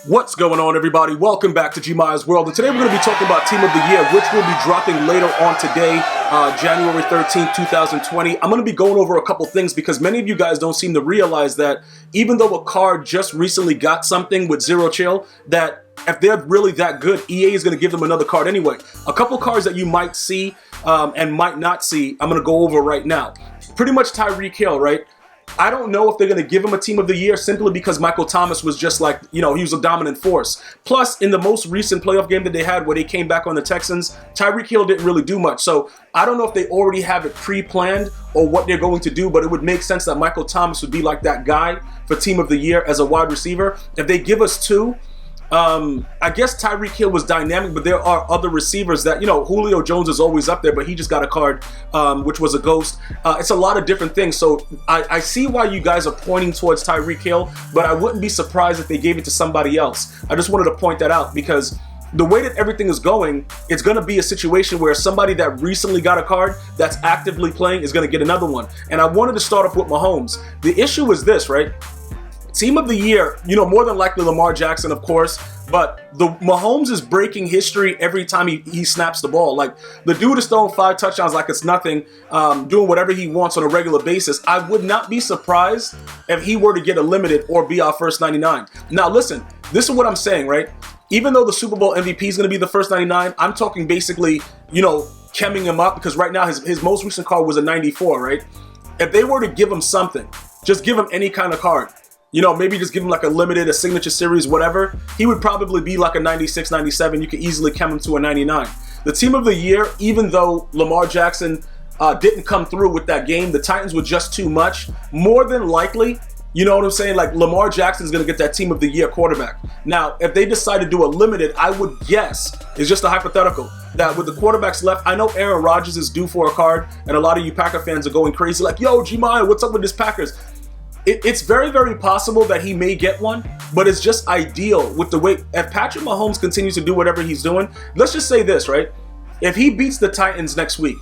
What's going on, everybody? Welcome back to GmiasWorld, and today we're going to be talking about Team of the Year, which will be dropping later on today, January 13th, 2020. I'm going to be going over a couple things because many of you guys don't seem to realize that even though a card just recently got something with zero chill, that if they're really that good, EA is going to give them another card anyway. A couple cards that you might see and might not see, I'm going to go over right now. Pretty much Tyreek Hill, right? I don't know if they're going to give him a Team of the Year simply because Michael Thomas was just like, he was a dominant force. Plus, in the most recent playoff game that they had where they came back on the Texans, Tyreek Hill didn't really do much. So I don't know if they already have it pre-planned or what they're going to do, but it would make sense that Michael Thomas would be like that guy for Team of the Year as a wide receiver. If they give us two, I guess Tyreek Hill was dynamic, but there are other receivers that, Julio Jones is always up there, but he just got a card, which was a ghost. It's a lot of different things. So I see why you guys are pointing towards Tyreek Hill, but I wouldn't be surprised if they gave it to somebody else. I just wanted to point that out because the way that everything is going, it's going to be a situation where somebody that recently got a card that's actively playing is going to get another one. And I wanted to start off with Mahomes. The issue is this, right? Team of the Year, more than likely Lamar Jackson, of course, but the Mahomes is breaking history every time he snaps the ball. Like, the dude is throwing 5 touchdowns like it's nothing, doing whatever he wants on a regular basis. I would not be surprised if he were to get a limited or be our first 99. Now, listen, this is what I'm saying, right? Even though the Super Bowl MVP is going to be the first 99, I'm talking basically, chemming him up because right now his most recent card was a 94, right? If they were to give him something, just give him any kind of card. Maybe just give him like a limited, a signature series, whatever. He would probably be like a 96, 97. You could easily chem him to a 99. The Team of the Year, even though Lamar Jackson didn't come through with that game, the Titans were just too much. More than likely, you know what I'm saying? Like, Lamar Jackson's going to get that Team of the Year quarterback. Now, if they decide to do a limited, I would guess, it's just a hypothetical, that with the quarterbacks left, I know Aaron Rodgers is due for a card, and a lot of you Packer fans are going crazy like, yo, Gmia, what's up with this Packers? It's very, very possible that he may get one, but it's just ideal with the way, if Patrick Mahomes continues to do whatever he's doing, let's just say this, right? If he beats the Titans next week,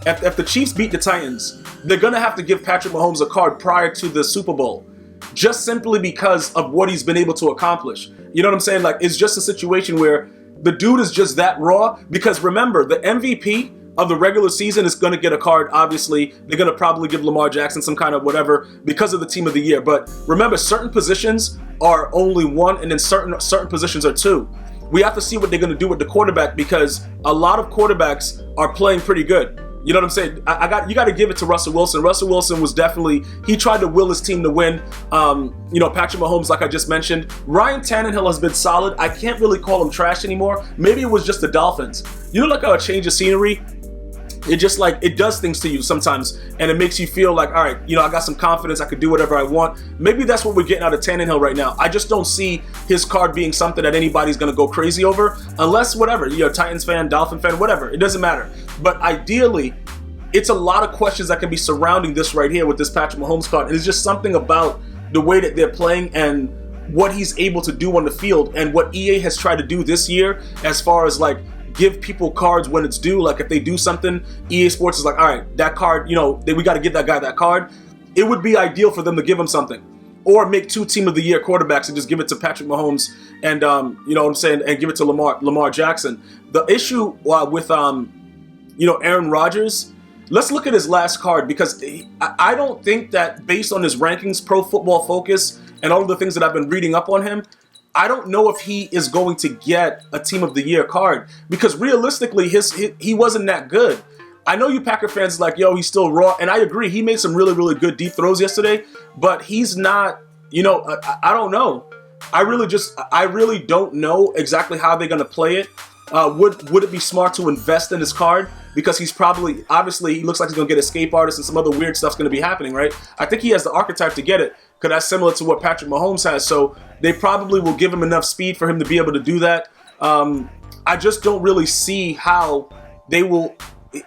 if the Chiefs beat the Titans, they're going to have to give Patrick Mahomes a card prior to the Super Bowl, just simply because of what he's been able to accomplish. You know what I'm saying? Like, it's just a situation where the dude is just that raw, because remember, the MVP of the regular season is going to get a card. Obviously, they're going to probably give Lamar Jackson some kind of whatever because of the Team of the Year. But remember, certain positions are only one, and then certain positions are two. We have to see what they're going to do with the quarterback because a lot of quarterbacks are playing pretty good. You know what I'm saying? You got to give it to Russell Wilson. Russell Wilson was definitely, he tried to will his team to win. Patrick Mahomes, like I just mentioned. Ryan Tannehill has been solid. I can't really call him trash anymore. Maybe it was just the Dolphins. Like a change of scenery, it just like, it does things to you sometimes, and it makes you feel like, all right, I got some confidence, I could do whatever I want. Maybe that's what we're getting out of Tannehill right now. I just don't see his card being something that anybody's going to go crazy over, unless whatever, Titans fan, Dolphin fan, whatever, it doesn't matter. But ideally, it's a lot of questions that can be surrounding this right here with this Patrick Mahomes card, and it's just something about the way that they're playing and what he's able to do on the field, and what EA has tried to do this year as far as like give people cards when it's due. Like, if they do something, EA Sports is like, all right, that card, we got to give that guy that card. It would be ideal for them to give him something, or make 2 Team of the Year quarterbacks and just give it to Patrick Mahomes and you know what I'm saying, and give it to Lamar Jackson. The issue with Aaron Rodgers, let's look at his last card, because I don't think that, based on his rankings, Pro Football Focus, and all of the things that I've been reading up on him, I don't know if he is going to get a Team of the Year card, because realistically, he wasn't that good. I know you Packer fans like, yo, he's still raw, and I agree. He made some really, really good deep throws yesterday, but he's not, I don't know. I really don't know exactly how they're going to play it. Would it be smart to invest in his card? Because he's obviously, he looks like he's going to get Escape Artist and some other weird stuff's going to be happening, right? I think he has the archetype to get it, because that's similar to what Patrick Mahomes has. So they probably will give him enough speed for him to be able to do that. I just don't really see how they will.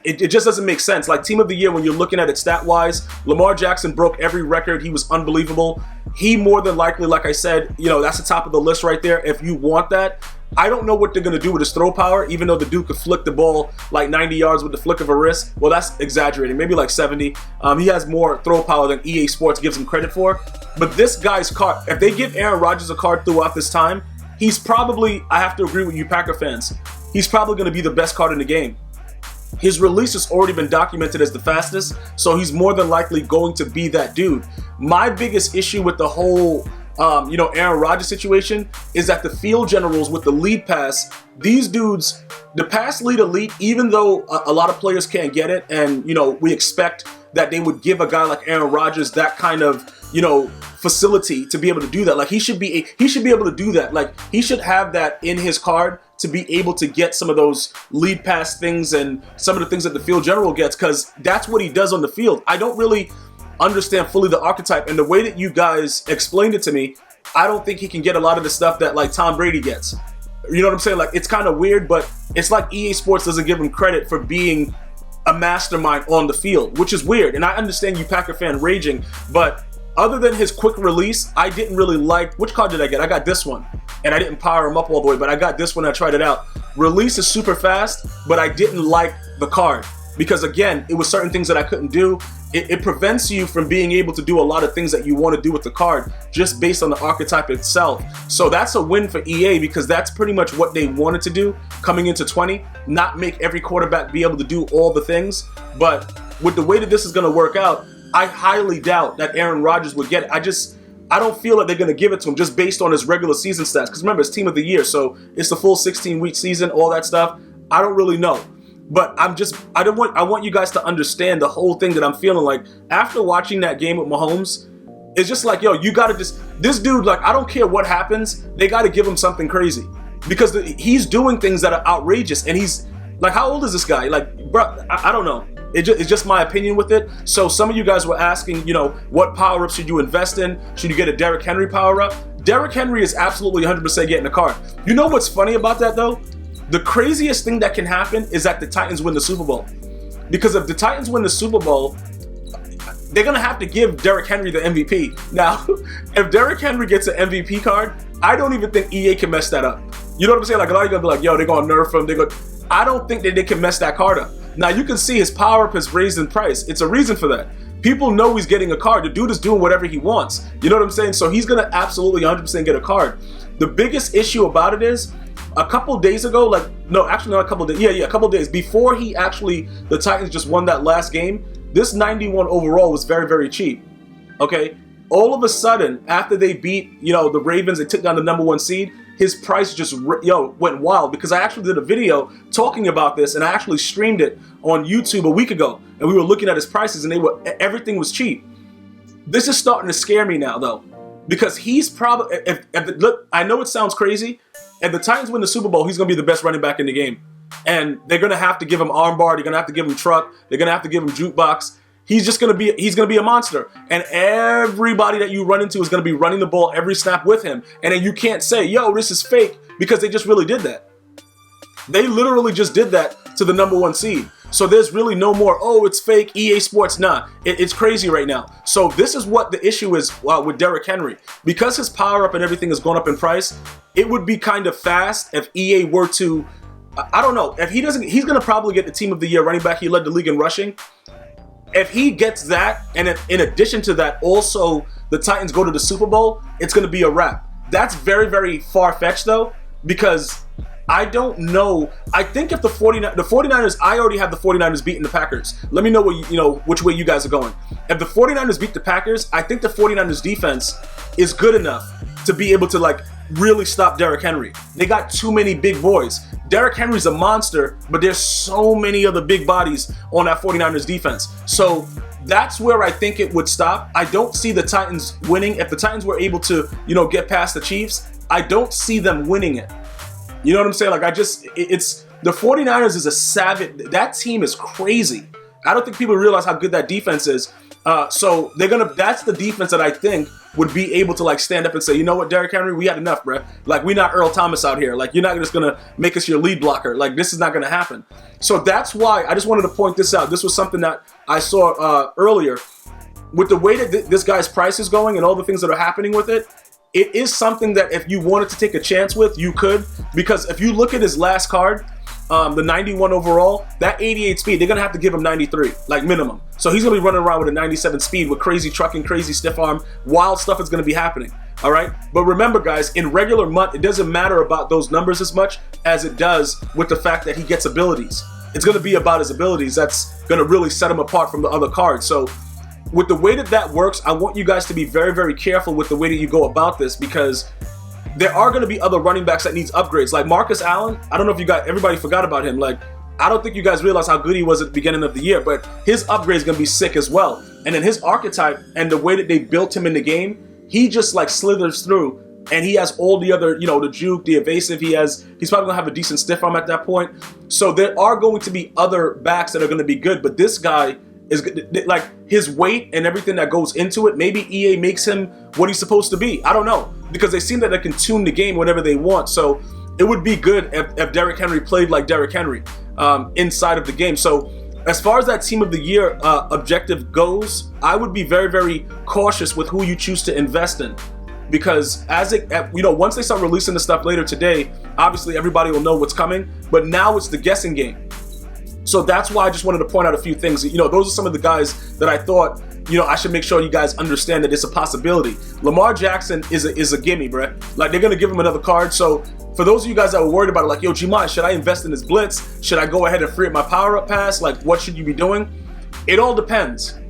It just doesn't make sense. Like, Team of the Year, when you're looking at it stat-wise, Lamar Jackson broke every record. He was unbelievable. He more than likely, like I said, that's the top of the list right there if you want that. I don't know what they're going to do with his throw power, even though the dude could flick the ball like 90 yards with the flick of a wrist. Well, that's exaggerating. Maybe like 70. He has more throw power than EA Sports gives him credit for. But this guy's card, if they give Aaron Rodgers a card throughout this time, he's probably, I have to agree with you Packer fans, he's probably going to be the best card in the game. His release has already been documented as the fastest, so he's more than likely going to be that dude. My biggest issue with the whole Aaron Rodgers situation is that the field generals with the lead pass, these dudes, the pass lead elite, even though a lot of players can't get it, and we expect that they would give a guy like Aaron Rodgers that kind of facility to be able to do that. Like he should be able to do that. Like he should have that in his card to be able to get some of those lead pass things and some of the things that the field general gets, because that's what he does on the field. I don't really understand fully the archetype, and the way that you guys explained it to me, I don't think he can get a lot of the stuff that like Tom Brady gets. You know what I'm saying? Like it's kind of weird, but it's like EA Sports doesn't give him credit for being a mastermind on the field, which is weird. And I understand you Packer fan raging, but other than his quick release, I didn't really like, which card did I get? I got this one, and I didn't power him up all the way, but I got this one, I tried it out. Release is super fast, but I didn't like the card because again, it was certain things that I couldn't do. It prevents you from being able to do a lot of things that you want to do with the card just based on the archetype itself. So that's a win for EA because that's pretty much what they wanted to do coming into 20, not make every quarterback be able to do all the things. But with the way that this is going to work out, I highly doubt that Aaron Rodgers would get it. I don't feel like they're going to give it to him just based on his regular season stats. Because remember, it's team of the year, so it's the full 16-week season, all that stuff. I don't really know. But I want you guys to understand the whole thing that I'm feeling like after watching that game with Mahomes. It's just like, yo, you got to this dude, like, I don't care what happens, they got to give him something crazy. Because he's doing things that are outrageous. And he's, like, how old is this guy? Like, bro, I don't know. It's just my opinion with it. So some of you guys were asking, what power-up should you invest in? Should you get a Derrick Henry power-up? Derrick Henry is absolutely 100% getting a card. You know what's funny about that, though? The craziest thing that can happen is that the Titans win the Super Bowl. Because if the Titans win the Super Bowl, they're going to have to give Derrick Henry the MVP. Now, if Derrick Henry gets an MVP card, I don't even think EA can mess that up. You know what I'm saying? Like, a lot of you are going to be like, yo, they're going to nerf him. I don't think that they can mess that card up. Now, you can see his power-up has raised in price. It's a reason for that. People know he's getting a card. The dude is doing whatever he wants. You know what I'm saying? So he's going to absolutely 100% get a card. The biggest issue about it is, a couple days ago, a couple days before the Titans just won that last game, this 91 overall was very, very cheap. Okay? All of a sudden, after they beat, the Ravens, they took down the #1 seed, his price just, went wild because I actually did a video talking about this and I actually streamed it on YouTube a week ago and we were looking at his prices and everything was cheap. This is starting to scare me now though because he's probably, look, I know it sounds crazy. If the Titans win the Super Bowl, he's going to be the best running back in the game. And they're going to have to give him armbar. They're going to have to give him truck. They're going to have to give him jukebox. He's going to be a monster. And everybody that you run into is going to be running the ball every snap with him. And then you can't say, yo, this is fake because they just really did that. They literally just did that to the #1 seed. So there's really no more, oh, it's fake, EA Sports, nah. It's crazy right now. So this is what the issue is with Derrick Henry. Because his power-up and everything has gone up in price, it would be kind of fast if EA were to, I don't know, if he doesn't, he's going to probably get the team of the year running back. He led the league in rushing. If he gets that, and in addition to that, also the Titans go to the Super Bowl, it's going to be a wrap. That's very, very far-fetched though, because I don't know. I think if the 49ers, I already have the 49ers beating the Packers. Let me know which way you guys are going. If the 49ers beat the Packers, I think the 49ers defense is good enough to be able to really stop Derrick Henry. They got too many big boys. Derrick Henry's a monster, but there's so many other big bodies on that 49ers defense. So that's where I think it would stop. I don't see the Titans winning. If the Titans were able to, get past the Chiefs, I don't see them winning it. You know what I'm saying? It's the 49ers is a savage. That team is crazy. I don't think people realize how good that defense is. So that's the defense that I think would be able to stand up and say, you know what, Derrick Henry, we had enough, bruh. We're not Earl Thomas out here. You're not just going to make us your lead blocker. This is not going to happen. So that's why I just wanted to point this out. This was something that I saw earlier. With the way that this guy's price is going and all the things that are happening with it, it is something that if you wanted to take a chance with, you could. Because if you look at his last card, the 91 overall, that 88 speed, they're going to have to give him 93, minimum. So he's going to be running around with a 97 speed with crazy trucking, crazy stiff arm. Wild stuff is going to be happening. All right. But remember, guys, in regular month, it doesn't matter about those numbers as much as it does with the fact that he gets abilities. It's going to be about his abilities. That's going to really set him apart from the other cards. So with the way that works, I want you guys to be very, very careful with the way that you go about this, because there are going to be other running backs that needs upgrades. Like Marcus Allen, I don't know if everybody forgot about him. Like, I don't think you guys realize how good he was at the beginning of the year, but his upgrade is going to be sick as well. And then his archetype and the way that they built him in the game, he just like slithers through, and he has all the other, the juke, the evasive. He's probably gonna have a decent stiff arm at that point. So there are going to be other backs that are going to be good, but this guy is like, his weight and everything that goes into it. Maybe EA makes him what he's supposed to be. I don't know, because they seem that they can tune the game whatever they want. So it would be good if Derrick Henry played like Derrick Henry inside of the game. So as far as that team of the year objective goes, I would be very, very cautious with who you choose to invest in, because once they start releasing the stuff later today, obviously everybody will know what's coming, but now it's the guessing game. So that's why I just wanted to point out a few things. Those are some of the guys that I thought, I should make sure you guys understand that it's a possibility. Lamar Jackson is a gimme, bruh. Like, they're going to give him another card. So for those of you guys that were worried about it, like, yo, Gmias, should I invest in this blitz? Should I go ahead and free up my power-up pass? Like, what should you be doing? It all depends,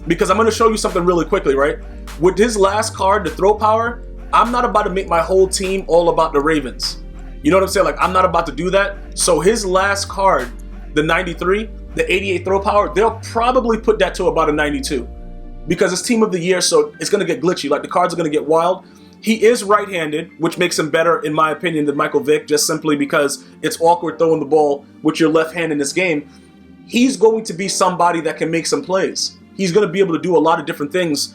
because I'm going to show you something really quickly, right? With his last card, the throw power, I'm not about to make my whole team all about the Ravens. You know what I'm saying? Like, I'm not about to do that. So his last card, the 93, the 88 throw power, they'll probably put that to about a 92, because it's team of the year, so it's going to get glitchy. Like, the cards are going to get wild. He is right-handed, which makes him better, in my opinion, than Michael Vick, just simply because it's awkward throwing the ball with your left hand in this game. He's going to be somebody that can make some plays. He's going to be able to do a lot of different things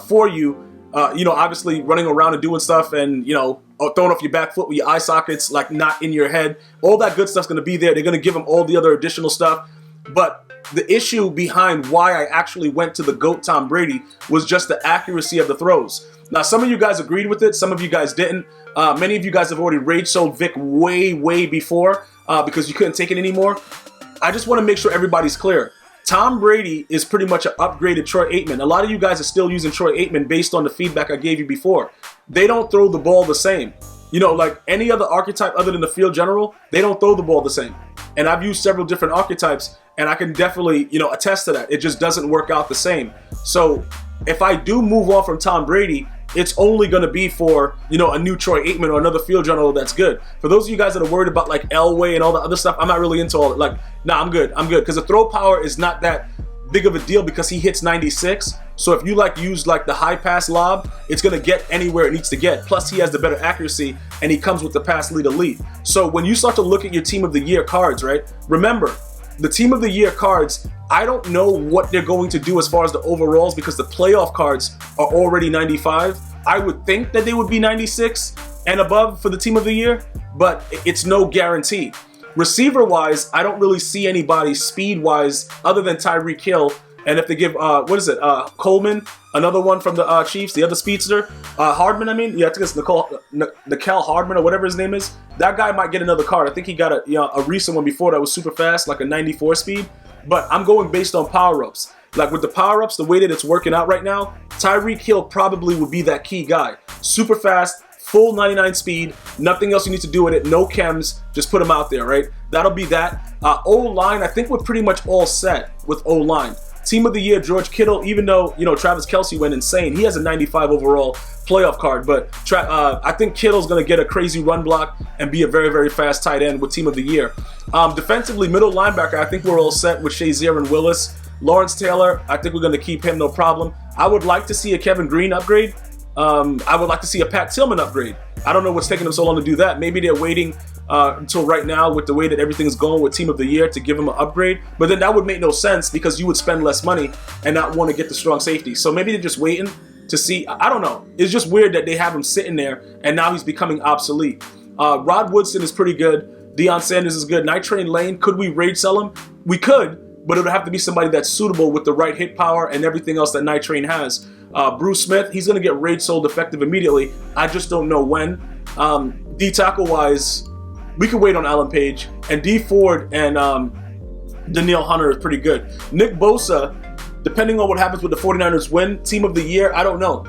for you. Obviously running around and doing stuff, and, throwing off your back foot with your eye sockets, like, not in your head. All that good stuff's going to be there. They're going to give him all the other additional stuff. But the issue behind why I actually went to the GOAT Tom Brady was just the accuracy of the throws. Now, some of you guys agreed with it. Some of you guys didn't. Many of you guys have already rage sold Vic way, way before because you couldn't take it anymore. I just want to make sure everybody's clear. Tom Brady is pretty much an upgraded Troy Aikman. A lot of you guys are still using Troy Aikman based on the feedback I gave you before. They don't throw the ball the same. Like any other archetype other than the field general, they don't throw the ball the same. And I've used several different archetypes, and I can definitely, attest to that. It just doesn't work out the same. So if I do move on from Tom Brady, it's only going to be for, a new Troy Aikman or another field general that's good. For those of you guys that are worried about, like, Elway and all the other stuff, I'm not really into all it. Like, nah, I'm good. Because the throw power is not that big of a deal, because he hits 96. So if you, use, the high pass lob, it's going to get anywhere it needs to get. Plus, he has the better accuracy, and he comes with the pass lead elite. So when you start to look at your team of the year cards, right, remember, the team of the year cards, I don't know what they're going to do as far as the overalls, because the playoff cards are already 95. I would think that they would be 96 and above for the team of the year, but it's no guarantee. Receiver-wise, I don't really see anybody speed-wise other than Tyreek Hill. And if they give, Coleman, another one from the Chiefs, the other speedster, Hardman, I think it's Nickel Hardman or whatever his name is. That guy might get another card. I think he got a recent one before that was super fast, like a 94 speed. But I'm going based on power-ups. Like, with the power-ups, the way that it's working out right now, Tyreek Hill probably would be that key guy. Super fast, full 99 speed, nothing else you need to do with it, no chems, just put him out there, right? That'll be that. O-line, I think we're pretty much all set with O-line. Team of the year, George Kittle, even though, Travis Kelce went insane. He has a 95 overall playoff card, but I think Kittle's going to get a crazy run block and be a very, very fast tight end with team of the year. Defensively, middle linebacker, I think we're all set with Shazier and Willis. Lawrence Taylor, I think we're going to keep him, no problem. I would like to see a Kevin Green upgrade. I would like to see a Pat Tillman upgrade. I don't know what's taking them so long to do that. Maybe they're waiting until right now with the way that everything's going with Team of the Year to give him an upgrade. But then that would make no sense, because you would spend less money and not want to get the strong safety. So maybe they're just waiting to see. I don't know. It's just weird that they have him sitting there and now he's becoming obsolete. Rod Woodson is pretty good. Deion Sanders is good. Night Train Lane, could we rage sell him? We could, but it would have to be somebody that's suitable with the right hit power and everything else that Night Train has. Bruce Smith, he's going to get rage sold effective immediately. I just don't know when. D tackle wise, we could wait on Alan Page. And D Ford and Danielle Hunter is pretty good. Nick Bosa, depending on what happens with the 49ers win, team of the year, I don't know.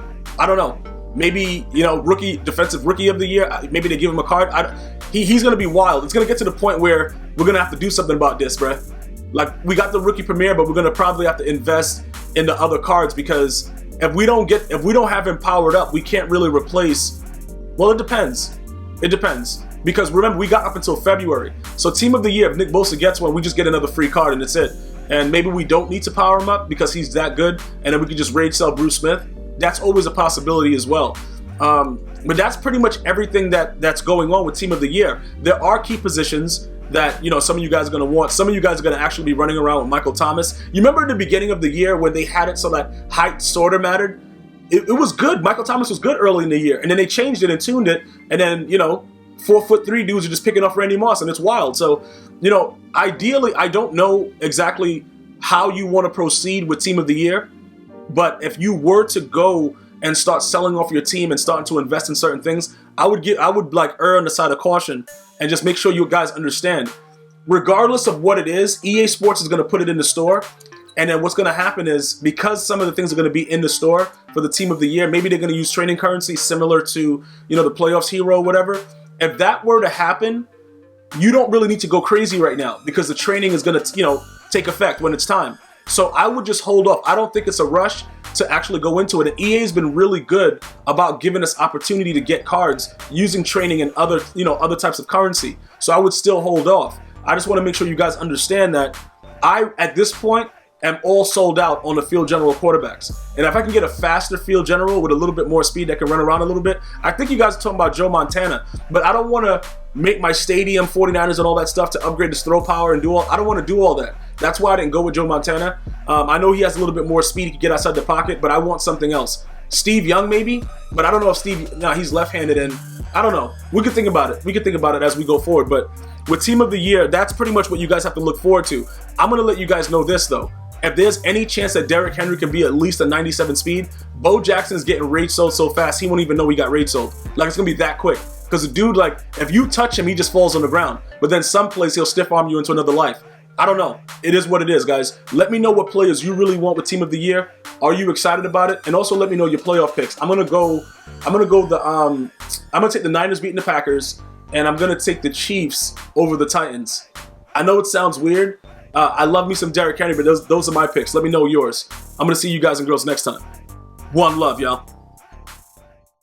maybe, you know, defensive rookie of the year. Maybe they give him a card. He's going to be wild. It's going to get to the point where we're going to have to do something about this, bruh. Like, we got the rookie premier, but we're going to probably have to invest in the other cards, because if we don't have him powered up, we can't really replace. Well, it depends. It depends. Because remember, we got up until February. So team of the year, if Nick Bosa gets one, we just get another free card and that's it. And maybe we don't need to power him up because he's that good, and then we could just raid sell Bruce Smith. That's always a possibility as well. But that's pretty much everything that's going on with team of the year. There are key positions that, you know, some of you guys are going to want. Some of you guys are going to actually be running around with Michael Thomas. You remember in the beginning of the year when they had it so that height sort of mattered? It was good. Michael Thomas was good early in the year, and then they changed it and tuned it, and then, you know, 4'3" dudes are just picking off Randy Moss, and it's wild. So, you know, ideally, I don't know exactly how you want to proceed with team of the year, but if you were to go and start selling off your team and starting to invest in certain things, I would like err on the side of caution and just make sure you guys understand, regardless of what it is, EA Sports is going to put it in the store. And then what's going to happen is, because some of the things are going to be in the store for the team of the year, maybe they're going to use training currency similar to, you know, the playoffs hero or whatever. If that were to happen, you don't really need to go crazy right now, because the training is going to, you know, take effect when it's time. So I would just hold off. I don't think it's a rush to actually go into it. And EA has been really good about giving us opportunity to get cards using training and other, you know, other types of currency. So I would still hold off. I just want to make sure you guys understand that at this point, am all sold out on the field general quarterbacks. And if I can get a faster field general with a little bit more speed that can run around a little bit, I think you guys are talking about Joe Montana, but I don't want to make my stadium 49ers and all that stuff to upgrade his throw power and I don't want to do all that. That's why I didn't go with Joe Montana. I know he has a little bit more speed, he can get outside the pocket, but I want something else. Steve Young maybe, but I don't know if he's left-handed, and I don't know. We could think about it. We could think about it as we go forward, but with team of the year, that's pretty much what you guys have to look forward to. I'm going to let you guys know this though. If there's any chance that Derrick Henry can be at least a 97 speed, Bo Jackson's getting rage sold so fast, he won't even know he got rage sold. Like, it's going to be that quick. Because the dude, like, if you touch him, he just falls on the ground. But then some plays, he'll stiff arm you into another life. I don't know. It is what it is, guys. Let me know what players you really want with team of the year. Are you excited about it? And also let me know your playoff picks. I'm gonna take the Niners beating the Packers, and I'm gonna take the Chiefs over the Titans. I know it sounds weird. I love me some Derrick Henry, but those are my picks. Let me know yours. I'm gonna see you guys and girls next time. One love, y'all.